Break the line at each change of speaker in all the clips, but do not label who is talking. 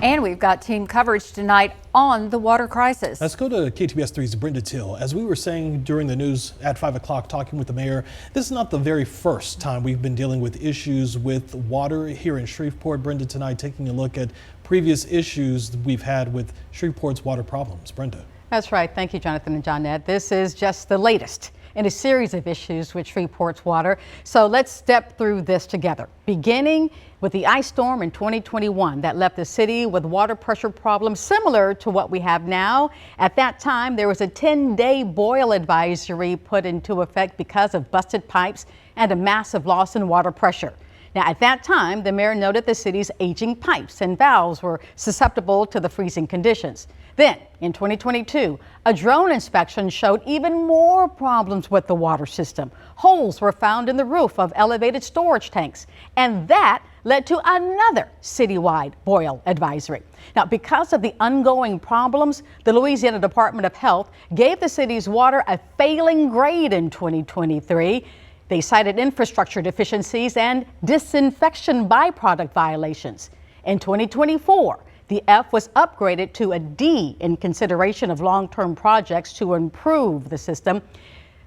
And we've got team coverage tonight on the water crisis.
Let's go to KTBS 3's Brenda Till. As we were saying during the news at 5 o'clock talking with the mayor, this is not the very first time we've been dealing with issues with water here in Shreveport. Brenda, tonight taking a look at previous issues we've had with Shreveport's water problems. Brenda.
That's right. Thank you, Jonathan and Johnette. This is just the latest in a series of issues with Shreveport's water. So let's step through this together, beginning with the ice storm in 2021 that left the city with water pressure problems similar to what we have now. At that time, there was a 10-day boil advisory put into effect because of busted pipes and a massive loss in water pressure. Now, at that time, the mayor noted the city's aging pipes and valves were susceptible to the freezing conditions. Then, in 2022, a drone inspection showed even more problems with the water system. Holes were found in the roof of elevated storage tanks, and that led to another citywide boil advisory. Now, because of the ongoing problems, the Louisiana Department of Health gave the city's water a failing grade in 2023. They cited infrastructure deficiencies and disinfection byproduct violations. In 2024, the F was upgraded to a D in consideration of long-term projects to improve the system.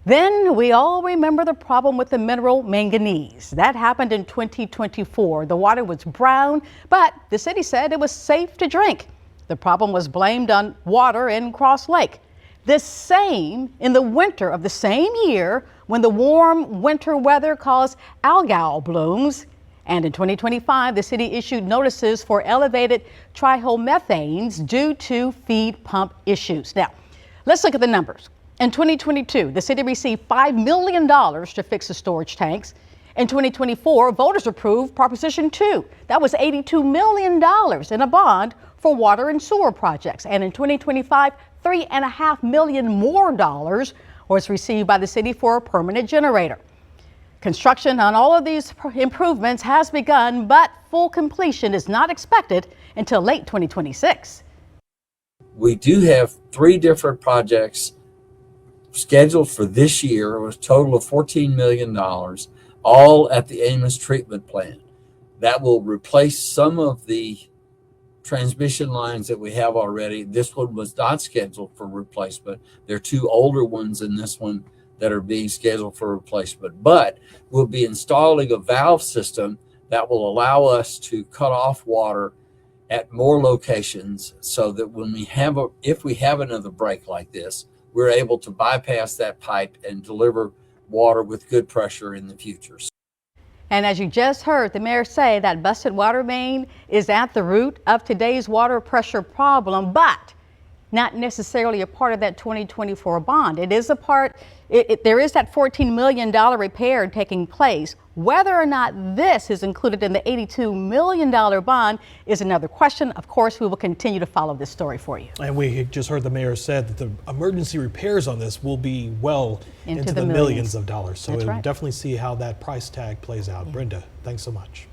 Then we all remember the problem with the mineral manganese. That happened in 2024. The water was brown, but the city said it was safe to drink. The problem was blamed on water in Cross Lake. The same in the winter of the same year when the warm winter weather caused algal blooms. And in 2025, the city issued notices for elevated trihomethanes due to feed pump issues. Now, let's look at the numbers. In 2022, the city received $5 million to fix the storage tanks. In 2024, voters approved Proposition 2. That was $82 million in a bond for water and sewer projects. And in 2025, $3.5 million more was received by the city for a permanent generator. Construction on all of these improvements has begun, but full completion is not expected until late 2026.
We do have 3 different projects scheduled for this year. It was a total of $14 million, all at the Amos treatment plant. That will replace some of the transmission lines that we have already. This one was not scheduled for replacement. There are 2 older ones in this one that are being scheduled for replacement, but we'll be installing a valve system that will allow us to cut off water at more locations so that when if we have another break like this, we're able to bypass that pipe and deliver water with good pressure in the future.
And as you just heard the mayor say, that busted water main is at the root of today's water pressure problem, but not necessarily a part of that 2024 bond. It is a part, there is that $14 million repair taking place. Whether or not this is included in the $82 million bond is another question. Of course, we will continue to follow this story for you.
And we just heard the mayor said that the emergency repairs on this will be well into the millions of dollars. So we'll definitely see how that price tag plays out. Brenda, thanks so much.